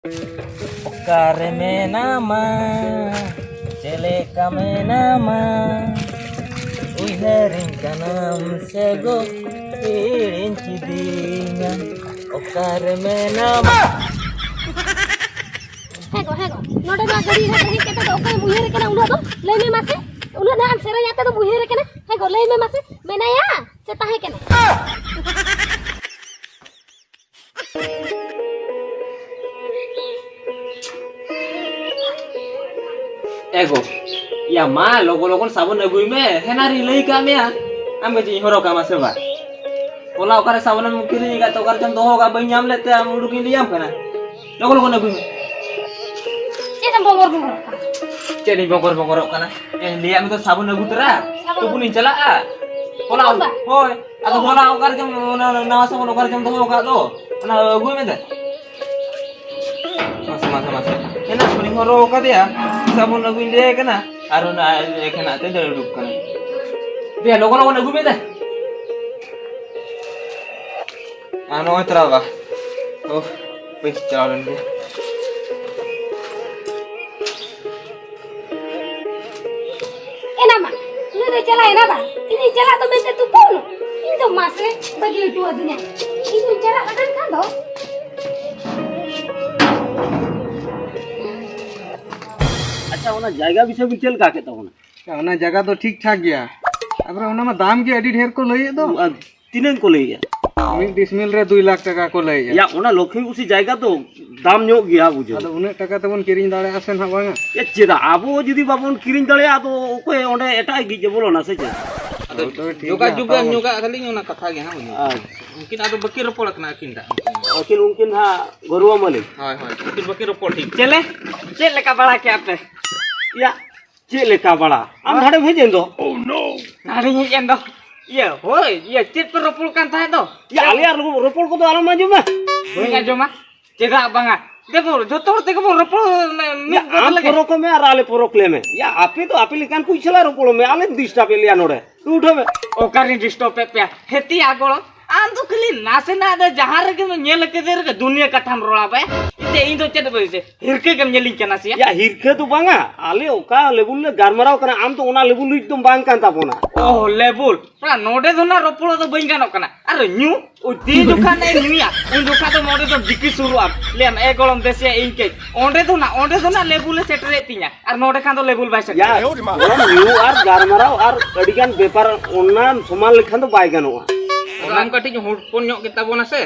Okare menama, celeka menama, uiharing kanam sego, irin cidingan. Okare menama. Hego, noda na gari hai rahi keta to okai muhir kana ulah to lei me mase ulah na am sera yata to muhir kana hego lei me mase menaya se tahe kana Ego, ya ma logo sabun agui me, henari lei kami ya, ambe ji horo kama seba. Pola okare sabunan mungkin ni kat okare jam doho ka banyam lete am udukin diam kana. Logo agui me. eta bongor Jadi bongor kana. Liam itu sabun agu tera. Tu pun incala a. Pola hoy, atau pola okare jam nawa sabun okare jam doho ka do. Ana agui me de. Masa. Kena kuning horo ka dia. Sabun agu dia kena. Aruna kena te de duduk kana. Dia logo agu me de. Ano tera ba. Oh, wis jalan dia. enama lu de chala enaba ini chala to mente tu kono indo mase bagi tu adunya ini chala kan do अच्छा ओना जायगा विषय भी चल का के तो ओना जगह तो ठीक ठाक गया अब ओना में दाम के अडी ढेर को लई दो तीन को ले गया मिड डिसमिल रे 2 लाख टका को लई या ओना लक्ष्मी उसी जायगा तो दाम ᱧᱚᱜ गया बुझो अद उने टका तबन किरिन दाड़े आसे ना बांगा ए चेदा आबो जदी बाबन किरिन दळे आ तो ओके ओंडे एटा गी जे बोलो ना से चे juga kali nyona kata ge ha mungkin ada bakir repol kena kinda okay उनकिन हा गरुवा मले hoy mungkin bakir repol ठीक चले लेका बड़ा के आपे या चे लेका बड़ा हम धाडे भेजेन दो ओह नो nari nyen do iya hoy iya cit per repol kan tahe do या आले यार रोपल को तो आलम माजू में bang aja mah ceda banga देखो jotor te ko repol या आम पोरोको में आर आले पोरोकले में या आपे तो आपे लिकान पुइछला रोपल में आले दिस्टा पे लिया नोडे तू उठो में ओकारि डिस्टर्ब पे पे हेती आगोल आम तो खाली नासे ना दे जहां रे के नेल के दे रे दुनिया कथाम रोला बे इते इन तो चेद बसे हिरके के नेलिंग केना से या हिरके तो बांगा आले ओका लेबुल ले गारमराव कना आम तो ओना लेबुल एकदम बांग कान तापोना ओह लेबुल परा नोडे धोना रोपलो तो बइन गानो कना अरे न्यू ओ दी दुकान ने न्यूया उन दुकान तो मोडे तो दिकी शुरुआत लेन ए गलम देसे इनके ओंडे धोना लेबुल सेटरे तिया और नोडे खान तो लेबुल बाय से या न्यू आर गारमराव आर अडिगान व्यापार ओना समान लेखान तो बाय गानोआ ओनाम कटी हुपन ᱧᱚᱜ ᱜᱮ ᱛᱟᱵᱚᱱᱟ ᱥᱮ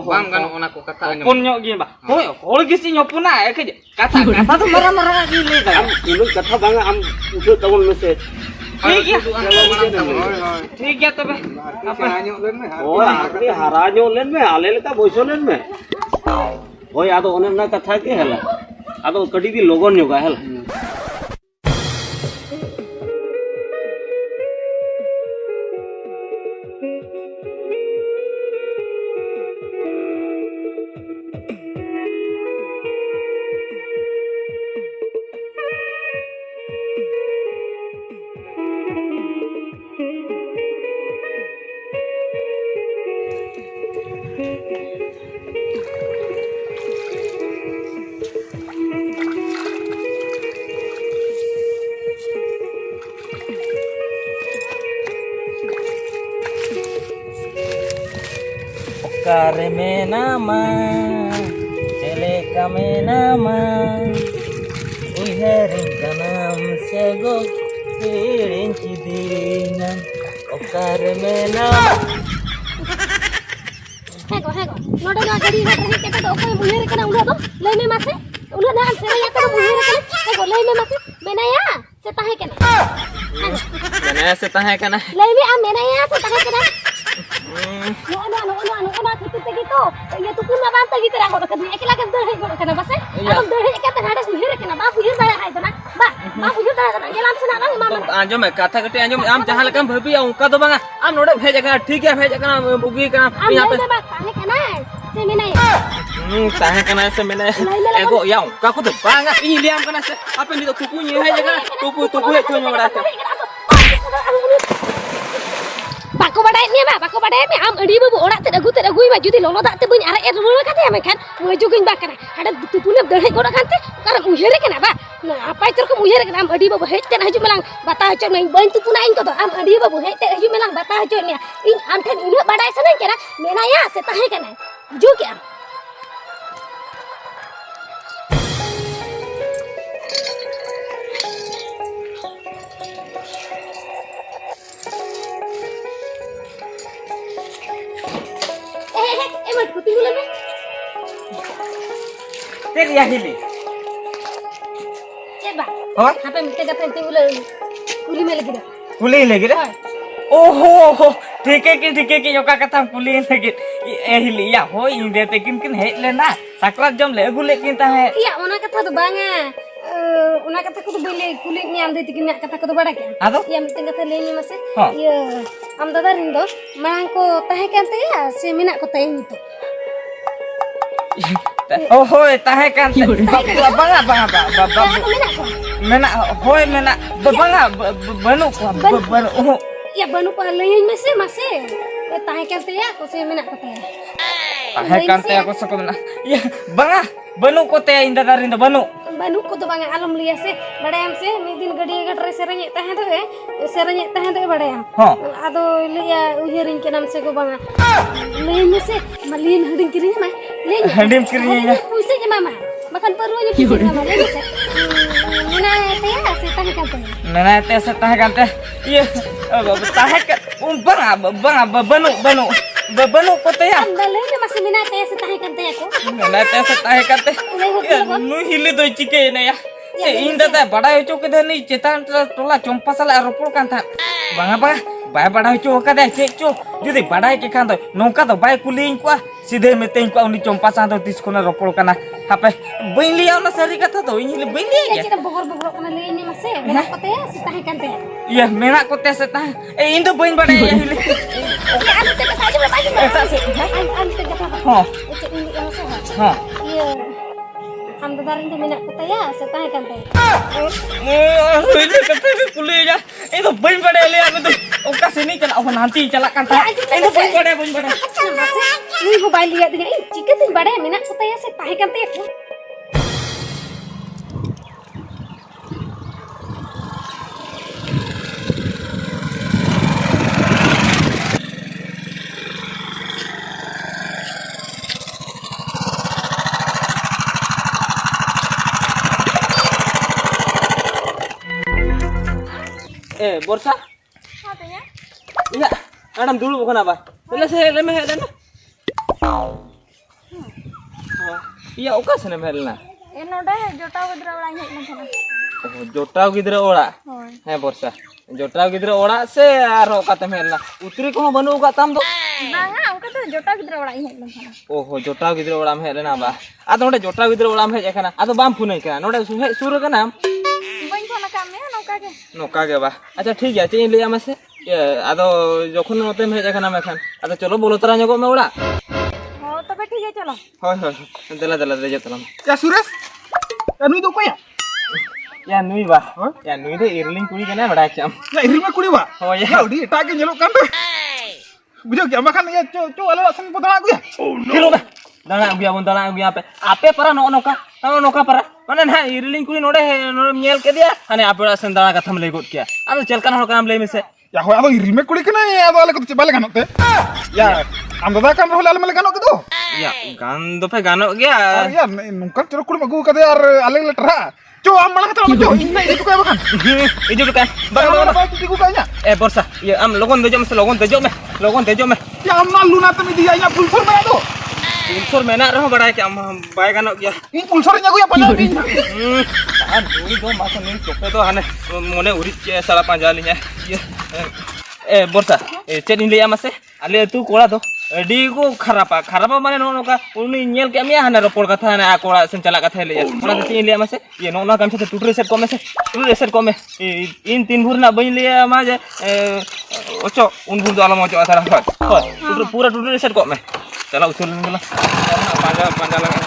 ᱵᱟᱝ ᱜᱟᱱᱚᱜ ᱚᱱᱟ ᱠᱚ ᱠᱟᱛᱷᱟ ᱟᱸᱡᱚᱢ ᱦᱩᱯᱚᱱ ᱧᱚᱜ ᱜᱮ ᱵᱟ ᱦᱳᱭ ᱦᱚᱲ ᱜᱮ ᱥᱤᱧ ᱦᱚᱯᱚᱱᱟ ᱮᱠᱮ ᱠᱟᱛᱷᱟ ᱫᱚ ᱢᱟᱨᱟ ᱜᱮ ᱞᱟᱹᱭ ᱫᱟ ᱩᱱᱟᱹᱜ ᱠᱟᱛᱷᱟ ᱵᱟᱝᱟ ᱟᱢ ᱩᱴᱷᱟᱹ ᱛᱟᱵᱚᱱ ᱢᱮᱥᱮ ठीक है ठीक है तबे apa hanya len me ओए आकरी हारा ᱧᱚᱜ len me आले लेका बसो len me ओए आदो ओने ना कथा के हला आदो कडी भी लोगन ᱧᱚᱜᱟ हला Okare menama, celeka menama, uiharing kanam sego, irin cidingan. Okare menama. hego noda na gari hai rahi keta to okai muhir kana ulah to lei me mase ulah na am sera yata to muhir kana hego lei me mase menaya se tahe kana Mana se tahe kana? lei me am menaya se tahe kana no gitu ya tu pun banta gitu ra goda kadni ekla ke dor hai goda kana base am dor hai ekata hada muhir kana ba muhir dara hai kana ba muhir dara kana gelam sena bang mama आंजम है कथा कटे आंजम आम जहां लकम भबी उनका तो बंगा आम नोडे भेज कना ठीक है भेज कना बुगी कना यहां पे tahe kana se menaya tahe kana se mena ego ya उनका को तो बंगा इ लियाम कना से apa ni तो तुपु नि है जगह तुपु है चोन मोड़ा bang bako badai ni ba bako badai ni am adi babu orak te agui ma judi lolo dak te buny ara et ruwa kate am kan mo jugin ba kana ada tupune dehai goda kan te karam uhere kana ba apa itu ko uhere kana am adi babu het te haju melang bata haju nang bain tupuna in ko to am adi babu het te haju melang bata haju ni in am ten ina badai sana kana mena ya se tahe kana ju ke am Tinggal ni. Teri ya hili. Coba. Oh? Apa minta kata tinggal kuli में लगी ना. Kuli lagi dah. Oh, ठीक है कि योका कथा kuli lagi. Hili ya हो इंदे ते किन हेट लेना. Saklat jom le gule kinta है. Iya, ona kata tu banga. Ona kata ko tu beli kuli ni am deti kini kata ko tu bada kan. Ado? Iya minta kata leni mase. Ha. Iya, am dada rindo. Mang ko tahe kan te ya se mina ko tahe itu. Oh, hoi tahe kan. Banga. Mina ko. Mena hoi mena banga banu banu. Iya banu pa leni mase. Tahe kan te ya ko se mina ko tahe. Tahe kan te aku sekolah. Ya, banga banu ko te inda darinda banu. Banu ko to banga alum liya se badayam se mid din gadi gadre seranye tahe to badayam. Ha. Ado liya uherin ke nam se ko banga. Leni se malin hadin kiri ma. Leni. Hadim kirinya. Puisi je mama. Makan perlunya puisi mama leni se. Mina te ya se tahe kan te. Nana te se tahe kan te. Iya. Tahe kan banga banu. Banu ko te ya. Leni masih mina te se tahe kan te aku. Nana te se tahe kan te. Nu hili do chike ne ya. Se inda ta bada hocho ke dhani chetan tola chompa sala ropor kan tha. Banga bai bada hocho ka de checho. Judi bada ke kan do nongka do bai kuling kwa sidhe metein kwa uni chompa sa do tis kona ropor kana. Hape bain liya na sari katha to ini bain liya Ya ya. kita bogor kana leni masih. Mina ko te ya se tahe kan te. Iya mena ko te se tahe. Indo bain bada ya hili. Ya anu te kata aja belum aja. Anu te kata. Ha. Oke ini yang sah. Ha. Iya. Am dadarin te mina ko te ya se tahe kan te. Ini kata kuliah ya. Itu bain bada le ame to. Oka sini cala awan nanti cala kan ta. Itu bain bada. Masih. Ni mobile lihat dengan ini jika tin bada mina ko te ya se tahe kan te. Borsa? Katanya? Iya, adam dulu bukan apa? Lemeh dan. Iya, oka sana mehelna. Enoda jota udra orang hek mana? Oh, jotau gidra ora. Heh, Borsa. Jotau gidra ora se aro kata mehelna. Utri ko banu uga tam do. Banga, angka tu jota udra orang hek mana? Oh, jotau gidra ora mehelna ba. Ado node jotau gidra ora hej ekana. Ado bam punai kana. Node sur kana. Bain phone kami nongka ke? Noka ge ba. Acha ठीक है chain ले आमसे ये आदो যখন নতে মে জায়গা নাম এখন আদো চলো বলো তারা নগো মে ওড়া Oh, tapi ठीक है चलो. হয় দেলা দে যেতলাম Ya Suresh, ya nuy do ko ya? ya nui ba ya nui de irling kuri kana bada cham Ya iri ma kuri wa. Oh, ya. Ya udi eta ke nyelok kan be. Bujo ki amakan ya co ala lasan potong aku ya. kilo ba dana gua bon dana gua ape para noka para mana na irling kuri node nyel ke dia ane ape sen dana katham le got kya ado chelkan hol kanam le mise Ya ho ado iri me kuri kana ya ado ala ko bale ganok te. Ya am dada kan hol ala male ganok ke do. ya gan do pe gano gya Ya nungkan cero kuri magu kade ar ale le tra. Co am malah kata co inna itu ko makan. itu kan Bagaimana ba tu kanya? borsa ya am logon dejo me Ya am na luna te mi dia nya pulsor me do. Unsur mena rah bada kya bae gano gya Ini pulsor nya gue ya panjang ini. duri do masa ni chope to hane mone uri sala panjalinya borsa chen in le amase ale tu kola do di ko kharapa mane no ka uni nyel ke amia hane ropor katha hane a kola sen chala katha le ona tin le amase ye no kam se tutre set kome in tin bhur na bain le ama je ocho un bhur do alamo ocho athara hoy pura tutre set kome चला उछल निकला पांजा लगा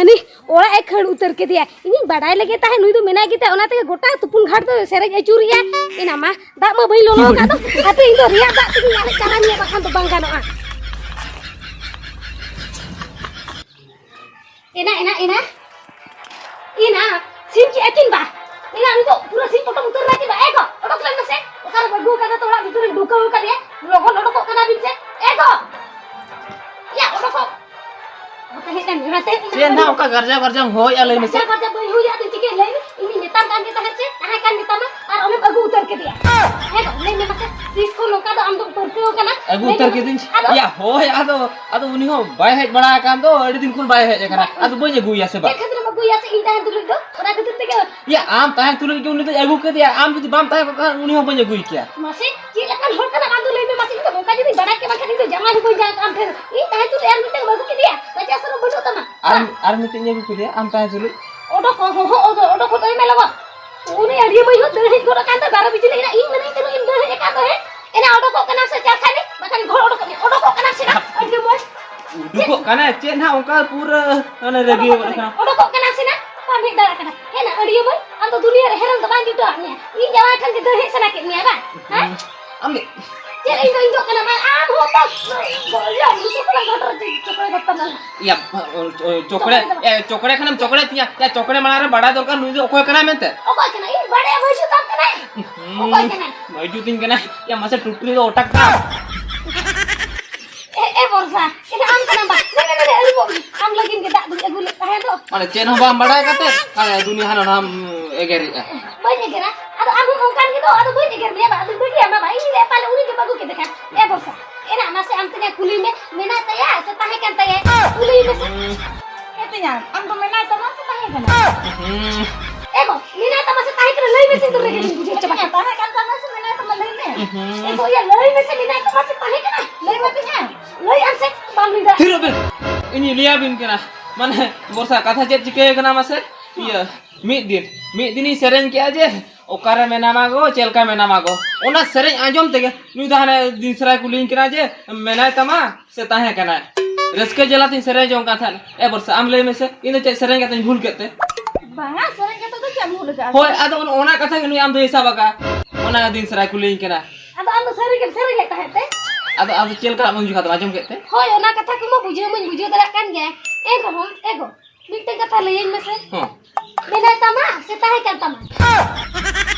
मानी ओड़ा एक खड़ उतर के दिया इन बड़ाई लगे ता है नुई तो मेना गिते ओना ते गोटा तुपुन घाट तो सेरेज अचुरिया इना मा दा मा बई लोलो का तो आते इन तो रिया दा तिन याले कहानी बाखान तो बांग गानोआ इना सिम की अचिन बा इना नु तो पूरा सिम फोटो उतर रखी बा एगो ओडक लेन से ओकर बगु का तो ओड़ा भीतर ढुका हो का दिया लोगो लोडो को कना बिन से एगो या ओडक ओते हेतन निराते चेन ना ओका गरजा गरजा होय आले में से अच्छा करजा बई हुई आदि चिके ले इनी नेता कान के तहत से कहां कान नेता में और ओने बगु उतर के दिया एगो ले में मसे इसको लोका तो हम तो उतर के हो कना अगु उतर के दिन या होय आदो उनी हो बाय हेज बड़ा कान दो अडी दिन कुल बाय हेज कना आदो बजे गुया से बा खतरे बगु या से इता है तुलु दो ओरा खतरे ते के या आम ताहे तुलु के उनी तो अगु के दिया आम जदी बाम ताहे को उनी हो बजे गुई क्या मासे की लकन होड़ कना आदो ले में मासे तो बोका जदी बड़ा के बाखा तो जमा ही कोई जा काम फिर ई ताहे तू यार मिटे बगु के दिया बचा सरो बजो तना आर मिटे ने को दिया आम ताहे तुलु ओडो को ओडो को तो में लगा उनी अड़ी में हो दहे को कान तो 12 बिजली इन इन नहीं तो इन दहे का तो है एना ओडो को कना से जा खाने बकन घर ओडो को कना से ना अड़ी मोस दुको कना चेन ना ओका पूरा अने रेगी ओडो को कना से ना पामी दरा कना है ना अड़ी में हम तो दुनिया रे हेरन तो बांगी तो आने ई जवा ठन के दहे सना के मिया बा हां अम्मे चल इन तो कना मैं आम हो तो या मुझे कना घटर चोकड़े गत्ता या चोकड़े खनम चोकड़े तिया या चोकड़े मारे बड़ा दरकार नुई दो ओको कना मेते ओको कना ई बड़े भइसु तब कना ओको कना मजू तीन कना या मसे टुटरी दो ओटक ता ए वर्षा इने आम कना बा ने अड़ी बो आम लगिन के दा अगु लेता है तो माने चेन हो बाम बड़ा कते अरे दुनिया हन हम एगेरी बजे गेरा अदो आम ओंकान के तो अदो बजे गेर बे अदो बजे हम भाई ले पाले उनी के बगु के देखा ए वर्षा एना मासे आम तने कुली में मेना तया से ताहे kan तया कुली में से एतया आम तो मेना तो मासे ताहे kana एगो मेना तो मासे ताहे कर लई में से तो रे बुझे चबा ताहे kan तो मासे मेना तो लई में एगो या लई में से मेना तो मासे ताहे kana लई में पिछा लई आम से बाम लीदा फिर बे इनी लिया बिन कना माने वर्षा कथा चेत चिके कना मासे ये मिद दिन सेरेन के जे ओकारे मेना मागो चेलका मेना मागो ओना सेरेन आजम तेगे नुई दाने दिन सराय कुलिन कना जे मेना तमा से ताहे कना रसके जलाती सेरेन जों का था ए वर्षा आम ले में से इन चे सेरेन के तन भूल केते बाया सरे के तो क्या भूल जा होय आदो ओना कथा के नुई आम तो हिसाब का ओना दिन सराय कुलिन कना अदो आम सरे के कहते आदो चेलका मंजू खात आजम केते होय ओना कथा को म बुझे दरा कान गे एगो मिटे कथा ले में से हां मेना तमा से ताहे kan तमा